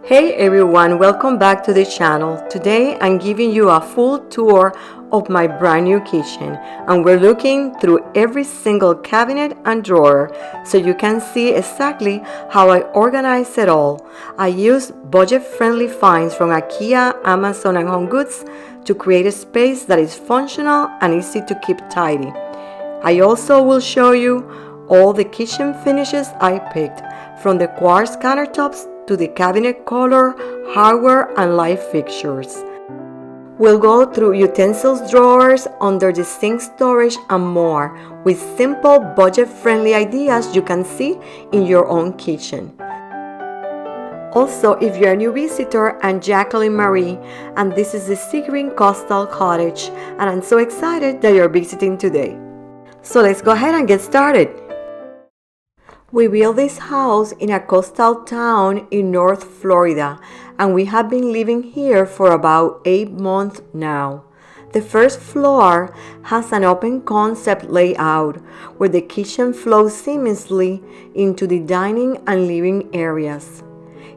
Hey everyone, welcome back to the channel. Today I'm giving you a full tour of my brand new kitchen, and we're looking through every single cabinet and drawer so you can see exactly how I organize it all. I use budget-friendly finds from IKEA, Amazon and Home Goods to create a space that is functional and easy to keep tidy. I also will show you all the kitchen finishes I picked, from the quartz countertops to the cabinet color, hardware, and light fixtures. We'll go through utensils drawers, under the sink storage, and more, with simple, budget-friendly ideas you can see in your own kitchen. Also, if you're a new visitor, I'm Jacqueline Marie, and this is the Sea Green Coastal Cottage, and I'm so excited that you're visiting today. So let's go ahead and get started. We built this house in a coastal town in North Florida, and we have been living here for about 8 months now. The first floor has an open concept layout where the kitchen flows seamlessly into the dining and living areas.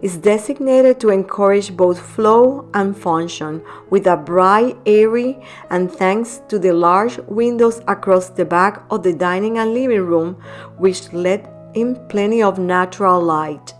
It's designated to encourage both flow and function, with a bright, airy, and thanks to the large windows across the back of the dining and living room, which let in plenty of natural light.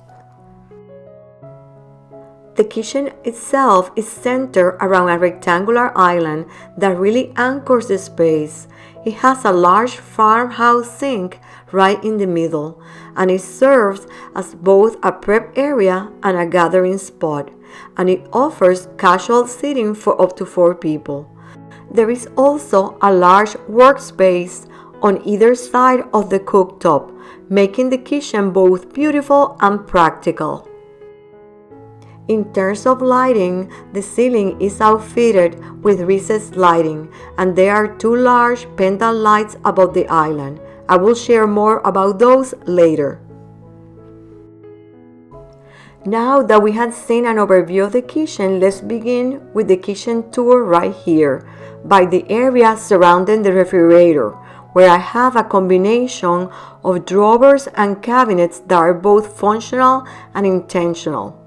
The kitchen itself is centered around a rectangular island that really anchors the space. It has a large farmhouse sink right in the middle, and it serves as both a prep area and a gathering spot, and it offers casual seating for up to 4 people. There is also a large workspace on either side of the cooktop, making the kitchen both beautiful and practical. In terms of lighting, the ceiling is outfitted with recessed lighting, and there are 2 large pendant lights above the island. I will share more about those later. Now that we have seen an overview of the kitchen, let's begin with the kitchen tour right here, by the area surrounding the refrigerator, where I have a combination of drawers and cabinets that are both functional and intentional.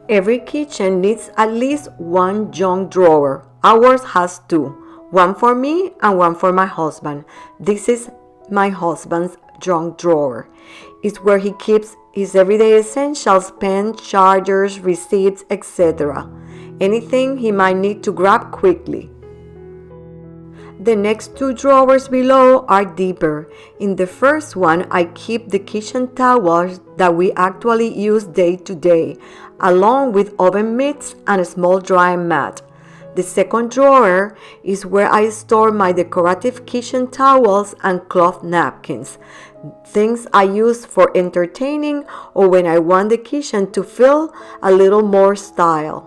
Every kitchen needs at least 1 junk drawer. Ours has 2, one for me and one for my husband. This is my husband's junk drawer. It's where he keeps his everyday essentials, pens, chargers, receipts, etc. Anything he might need to grab quickly. The next 2 drawers below are deeper. In the first one, I keep the kitchen towels that we actually use day to day, along with oven mitts and a small drying mat. The second drawer is where I store my decorative kitchen towels and cloth napkins, things I use for entertaining or when I want the kitchen to feel a little more style.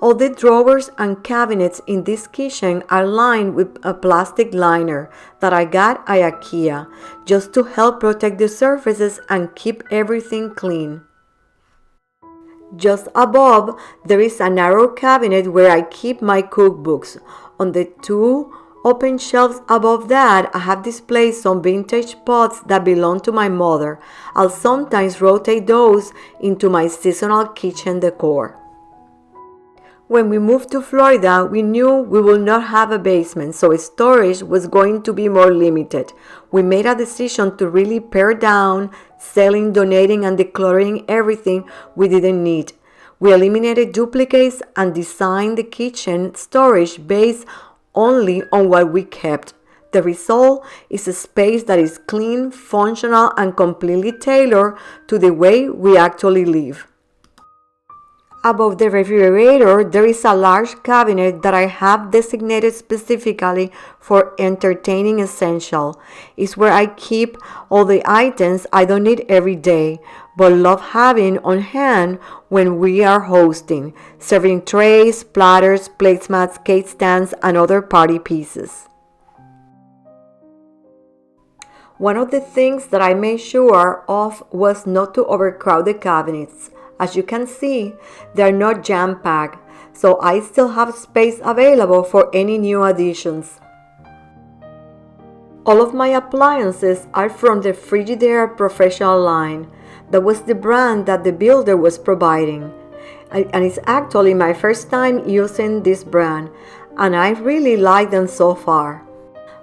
All the drawers and cabinets in this kitchen are lined with a plastic liner that I got at IKEA, just to help protect the surfaces and keep everything clean. Just above, there is a narrow cabinet where I keep my cookbooks. On the 2 open shelves above that, I have displayed some vintage pots that belong to my mother. I'll sometimes rotate those into my seasonal kitchen decor. When we moved to Florida, we knew we would not have a basement, so storage was going to be more limited. We made a decision to really pare down, selling, donating, and decluttering everything we didn't need. We eliminated duplicates and designed the kitchen storage based only on what we kept. The result is a space that is clean, functional, and completely tailored to the way we actually live. Above the refrigerator, there is a large cabinet that I have designated specifically for entertaining essentials. It's where I keep all the items I don't need every day, but love having on hand when we are hosting, serving trays, platters, placemats, cake stands, and other party pieces. One of the things that I made sure of was not to overcrowd the cabinets. As you can see, they are not jam-packed, so I still have space available for any new additions. All of my appliances are from the Frigidaire Professional line. That was the brand that the builder was providing. And it's actually my first time using this brand, and I really like them so far.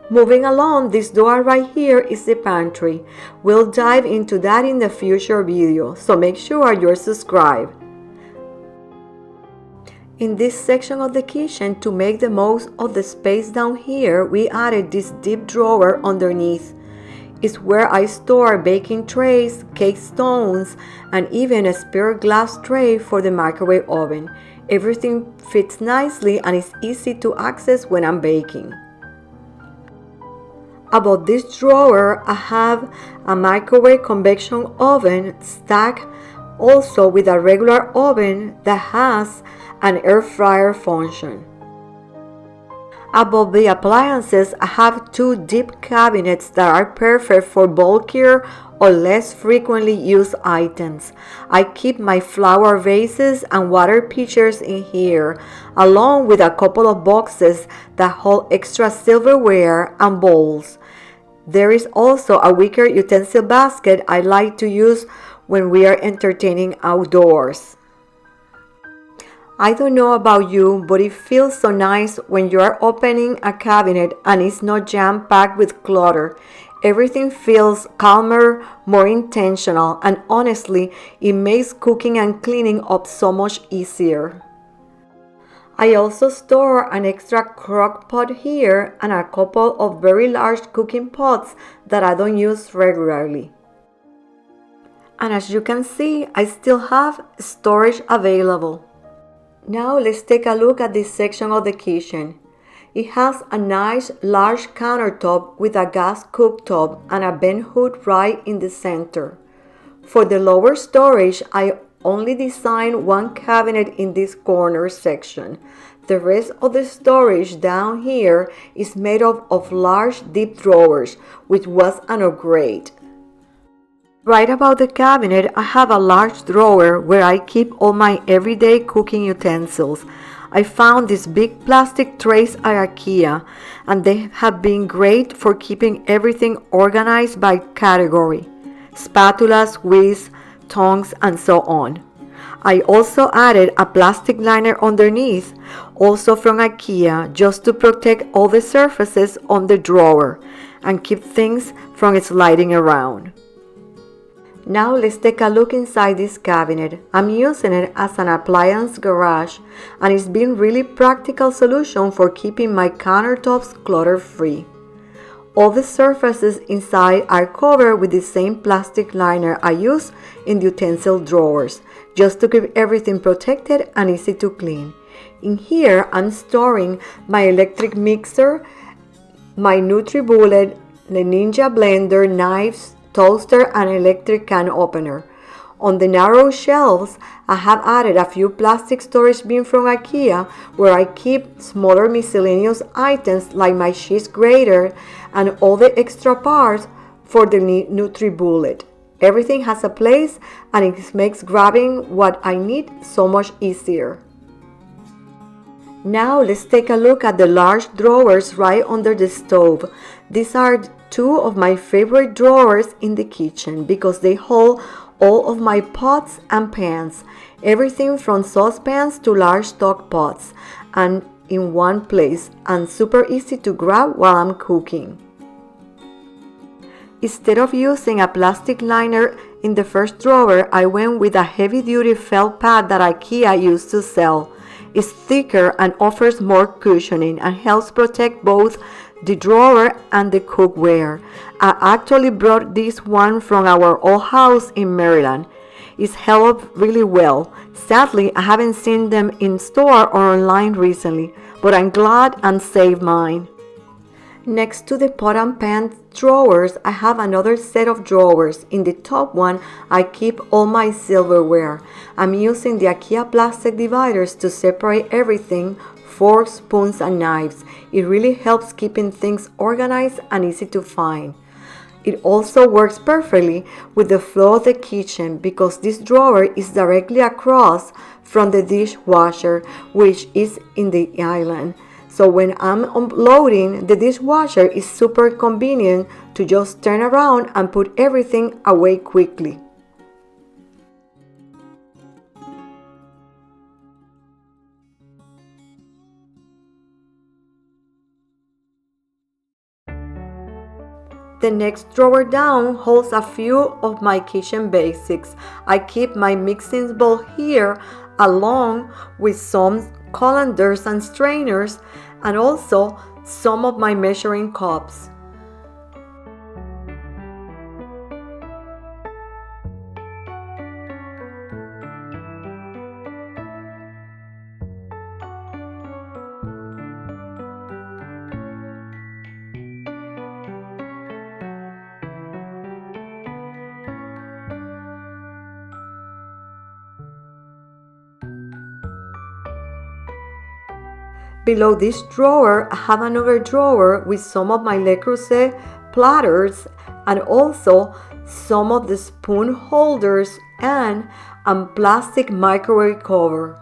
Moving along, this door right here is the pantry. We'll dive into that in the future video, so make sure you're subscribed. In this section of the kitchen, to make the most of the space down here, we added this deep drawer underneath. It's where I store baking trays, cake stones, and even a spare glass tray for the microwave oven. Everything fits nicely and is easy to access when I'm baking. Above this drawer, I have a microwave convection oven stacked also with a regular oven that has an air fryer function. Above the appliances, I have two deep cabinets that are perfect for bulkier or less frequently used items. I keep my flower vases and water pitchers in here, along with a couple of boxes that hold extra silverware and bowls. There is also a wicker utensil basket I like to use when we are entertaining outdoors. I don't know about you, but it feels so nice when you are opening a cabinet and it's not jam-packed with clutter. Everything feels calmer, more intentional, and honestly, it makes cooking and cleaning up so much easier. I also store an extra crock pot here and a couple of very large cooking pots that I don't use regularly. And as you can see, I still have storage available. Now let's take a look at this section of the kitchen. It has a nice large countertop with a gas cooktop and a vent hood right in the center. For the lower storage, I only designed one cabinet in this corner section. The rest of the storage down here is made up of large deep drawers, which was an upgrade. Right above the cabinet, I have a large drawer where I keep all my everyday cooking utensils. I found these big plastic trays at IKEA, and they have been great for keeping everything organized by category: spatulas, whisks, tongs, and so on. I also added a plastic liner underneath, also from IKEA, just to protect all the surfaces on the drawer and keep things from sliding around. Now let's take a look inside this cabinet. I'm using it as an appliance garage, and it's been really practical solution for keeping my countertops clutter-free. All the surfaces inside are covered with the same plastic liner I use in the utensil drawers, just to keep everything protected and easy to clean. In here, I'm storing my electric mixer, my NutriBullet, the Ninja blender, knives, toaster, and electric can opener. On the narrow shelves, I have added a few plastic storage bins from IKEA where I keep smaller miscellaneous items like my cheese grater and all the extra parts for the NutriBullet. Everything has a place, and it makes grabbing what I need so much easier. Now let's take a look at the large drawers right under the stove. These are two of my favorite drawers in the kitchen because they hold all of my pots and pans, everything from saucepans to large stock pots, and in one place, and super easy to grab while I'm cooking. Instead of using a plastic liner in the first drawer, I went with a heavy-duty felt pad that IKEA used to sell. It's thicker and offers more cushioning and helps protect both the drawer and the cookware. I actually brought this one from our old house in Maryland. It's held up really well. Sadly, I haven't seen them in store or online recently, but I'm glad and saved mine. Next to the pot and pan drawers, I have another set of drawers. In the top one, I keep all my silverware. I'm using the IKEA plastic dividers to separate everything: forks, spoons, and knives. It really helps keeping things organized and easy to find. It also works perfectly with the flow of the kitchen because this drawer is directly across from the dishwasher, which is in the island. So when I'm unloading the dishwasher, it's super convenient to just turn around and put everything away quickly. The next drawer down holds a few of my kitchen basics. I keep my mixing bowl here along with some colanders and strainers and also some of my measuring cups. Below this drawer, I have another drawer with some of my Le Creuset platters and also some of the spoon holders and a plastic microwave cover.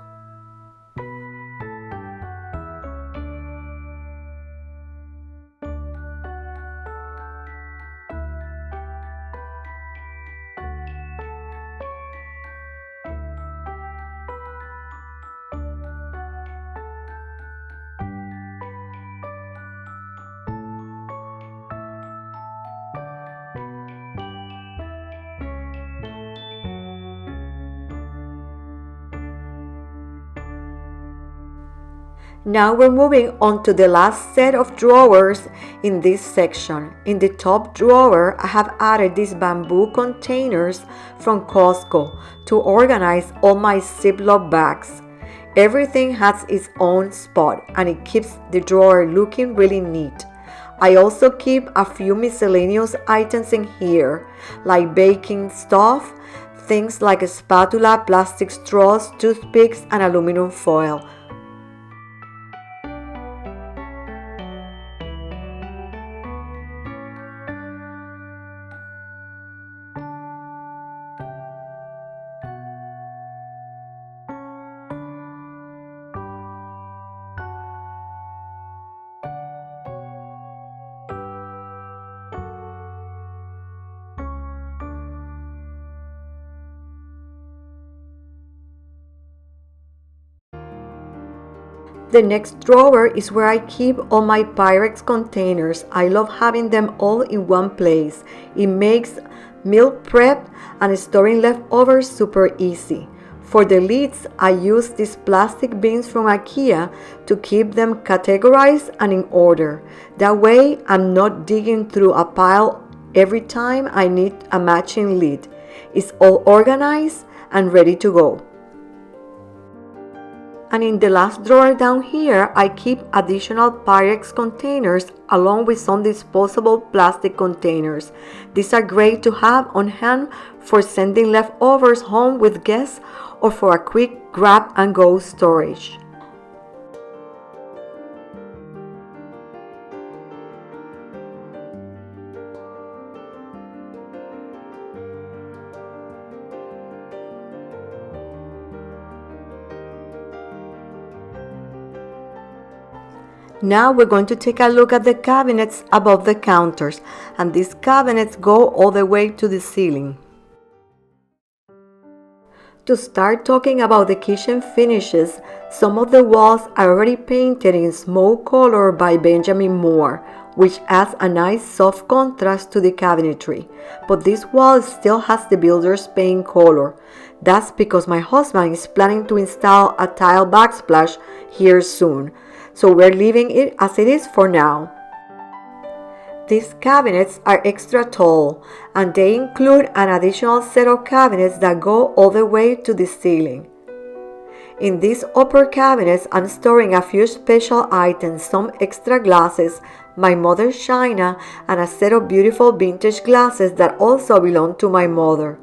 Now we're moving on to the last set of drawers in this section. In the top drawer, I have added these bamboo containers from Costco to organize all my Ziploc bags. Everything has its own spot and it keeps the drawer looking really neat. I also keep a few miscellaneous items in here, like baking stuff, things like a spatula, plastic straws, toothpicks, and aluminum foil. The next drawer is where I keep all my Pyrex containers. I love having them all in one place. It makes meal prep and storing leftovers super easy. For the lids, I use these plastic bins from IKEA to keep them categorized and in order. That way, I'm not digging through a pile every time I need a matching lid. It's all organized and ready to go. And in the last drawer down here, I keep additional Pyrex containers along with some disposable plastic containers. These are great to have on hand for sending leftovers home with guests or for a quick grab and go storage. Now we're going to take a look at the cabinets above the counters, and these cabinets go all the way to the ceiling. To start talking about the kitchen finishes, some of the walls are already painted in smoke color by Benjamin Moore, which adds a nice soft contrast to the cabinetry. But this wall still has the builder's paint color. That's because my husband is planning to install a tile backsplash here soon. So we're leaving it as it is for now. These cabinets are extra tall and they include an additional set of cabinets that go all the way to the ceiling. In these upper cabinets, I'm storing a few special items, some extra glasses, my mother's china, and a set of beautiful vintage glasses that also belong to my mother.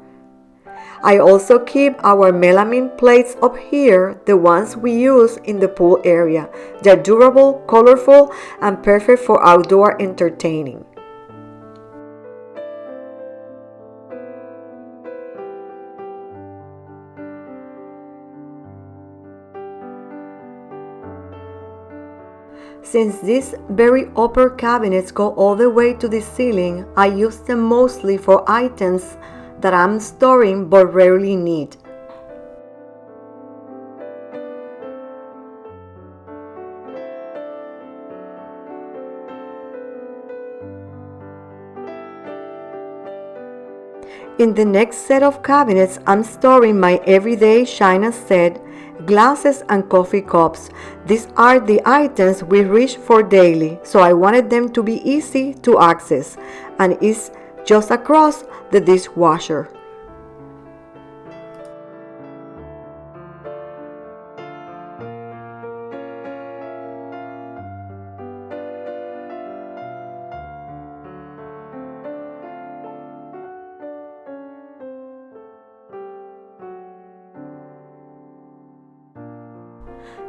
I also keep our melamine plates up here, the ones we use in the pool area. They're durable, colorful, and perfect for outdoor entertaining. Since these very upper cabinets go all the way to the ceiling, I use them mostly for items that I'm storing but rarely need. In the next set of cabinets, I'm storing my everyday china set, glasses and coffee cups. These are the items we reach for daily, so I wanted them to be easy to access, and it's just across the dishwasher.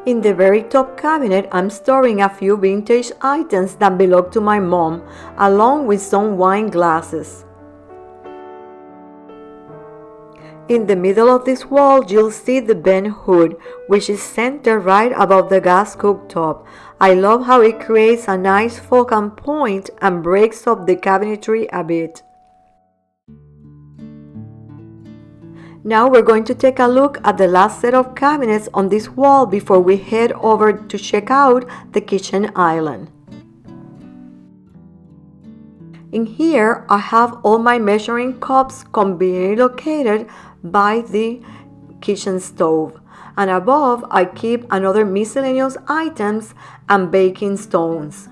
In the very top cabinet, I'm storing a few vintage items that belong to my mom, along with some wine glasses. In the middle of this wall, you'll see the bent hood, which is centered right above the gas cooktop. I love how it creates a nice focal point and breaks up the cabinetry a bit. Now we're going to take a look at the last set of cabinets on this wall before we head over to check out the kitchen island. In here, I have all my measuring cups conveniently located by the kitchen stove. And above, I keep another miscellaneous items and baking stones.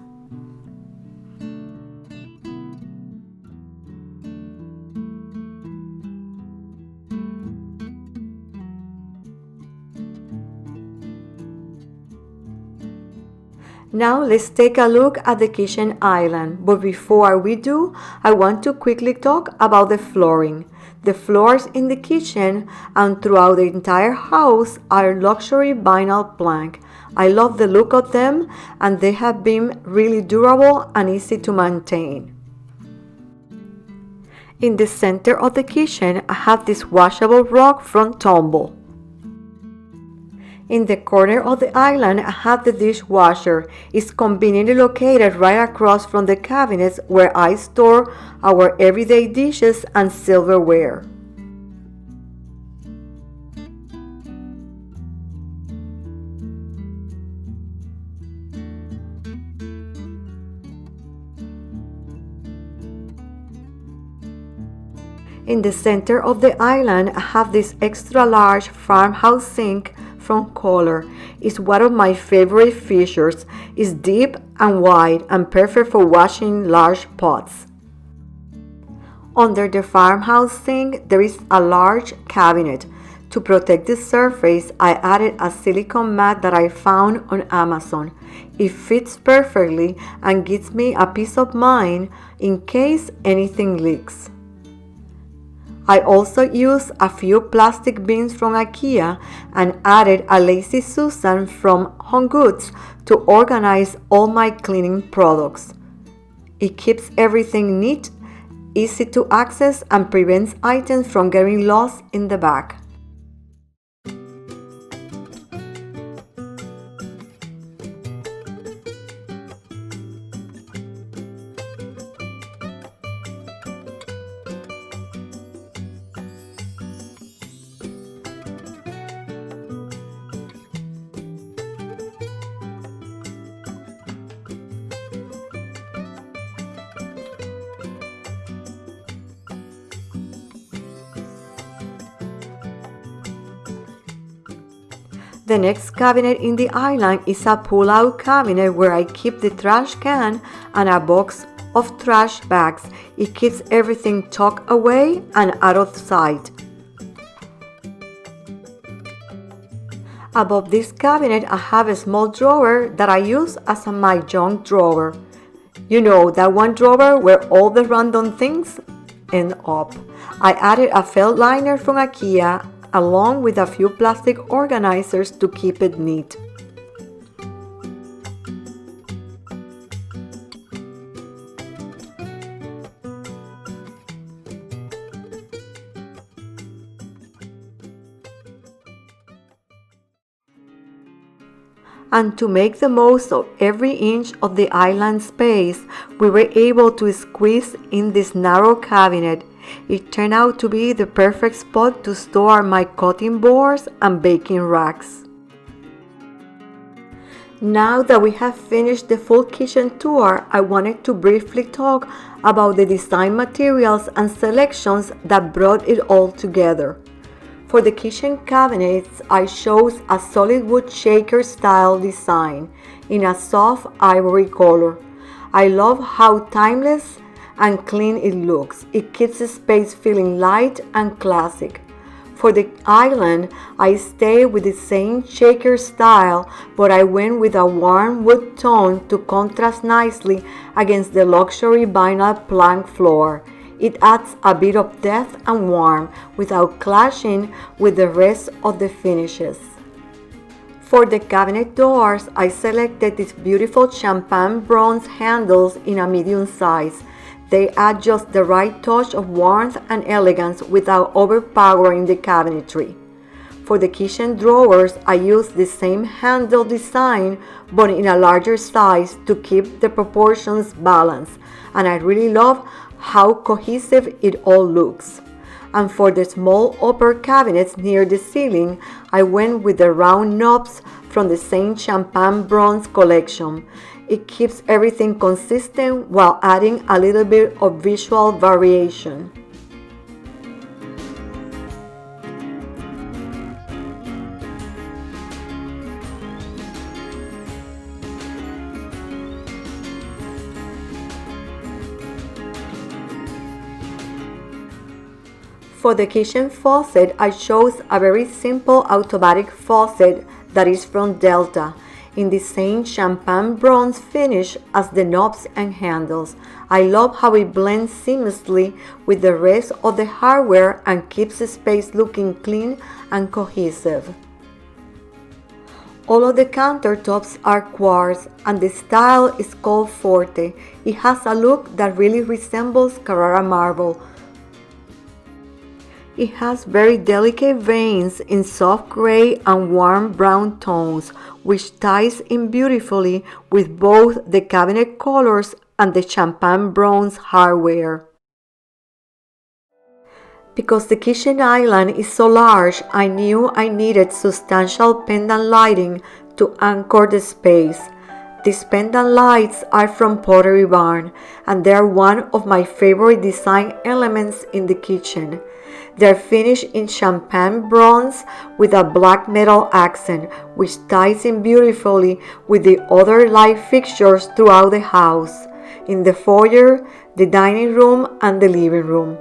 Now let's take a look at the kitchen island, but before we do, I want to quickly talk about the flooring. The floors in the kitchen and throughout the entire house are luxury vinyl plank. I love the look of them, and they have been really durable and easy to maintain. In the center of the kitchen, I have this washable rug from Tumble. In the corner of the island, I have the dishwasher. It's conveniently located right across from the cabinets where I store our everyday dishes and silverware. In the center of the island, I have this extra large farmhouse sink from Color. It's one of my favorite features. It's deep and wide and perfect for washing large pots. Under the farmhouse sink, there is a large cabinet. To protect the surface, I added a silicone mat that I found on Amazon. It fits perfectly and gives me a peace of mind in case anything leaks. I also used a few plastic bins from IKEA and added a Lazy Susan from Home Goods to organize all my cleaning products. It keeps everything neat, easy to access, and prevents items from getting lost in the bag. The next cabinet in the island is a pull-out cabinet where I keep the trash can and a box of trash bags. It keeps everything tucked away and out of sight. Above this cabinet, I have a small drawer that I use as my junk drawer. You know, that one drawer where all the random things end up. I added a felt liner from IKEA along with a few plastic organizers to keep it neat. And to make the most of every inch of the island space, we were able to squeeze in this narrow cabinet. It turned out to be the perfect spot to store my cutting boards and baking racks. Now that we have finished the full kitchen tour, I wanted to briefly talk about the design materials and selections that brought it all together. For the kitchen cabinets, I chose a solid wood shaker style design in a soft ivory color. I love how timeless and clean it looks. It keeps the space feeling light and classic. For the island, I stayed with the same shaker style, but I went with a warm wood tone to contrast nicely against the luxury vinyl plank floor. It adds a bit of depth and warmth without clashing with the rest of the finishes. For the cabinet doors, I selected these beautiful champagne bronze handles in a medium size. They add just the right touch of warmth and elegance without overpowering the cabinetry. For the kitchen drawers, I used the same handle design but in a larger size to keep the proportions balanced, and I really love how cohesive it all looks. And for the small upper cabinets near the ceiling, I went with the round knobs from the same champagne bronze collection. It keeps everything consistent while adding a little bit of visual variation. For the kitchen faucet, I chose a very simple automatic faucet that is from Delta, in the same champagne bronze finish as the knobs and handles. I love how it blends seamlessly with the rest of the hardware and keeps the space looking clean and cohesive. All of the countertops are quartz and the style is called Forte. It has a look that really resembles Carrara marble. It has very delicate veins in soft gray and warm brown tones, which ties in beautifully with both the cabinet colors and the champagne bronze hardware. Because the kitchen island is so large, I knew I needed substantial pendant lighting to anchor the space. These pendant lights are from Pottery Barn, and they are one of my favorite design elements in the kitchen. They're finished in champagne bronze with a black metal accent, which ties in beautifully with the other light fixtures throughout the house, in the foyer, the dining room, and the living room.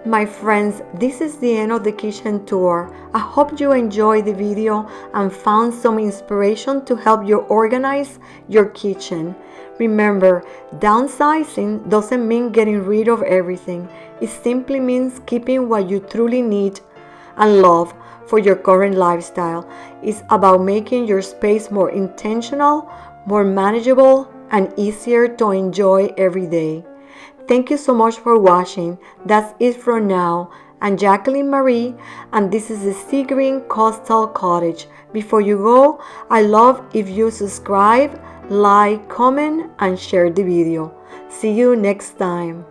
My friends, this is the end of the kitchen tour. I hope you enjoyed the video and found some inspiration to help you organize your kitchen. Remember, downsizing doesn't mean getting rid of everything. It simply means keeping what you truly need and love for your current lifestyle. It's about making your space more intentional, more manageable, and easier to enjoy every day. Thank you so much for watching. That's it for now. I'm Jacqueline Marie, and this is the Sea Green Coastal Cottage. Before you go, I love if you subscribe, like, comment, and share the video. See you next time.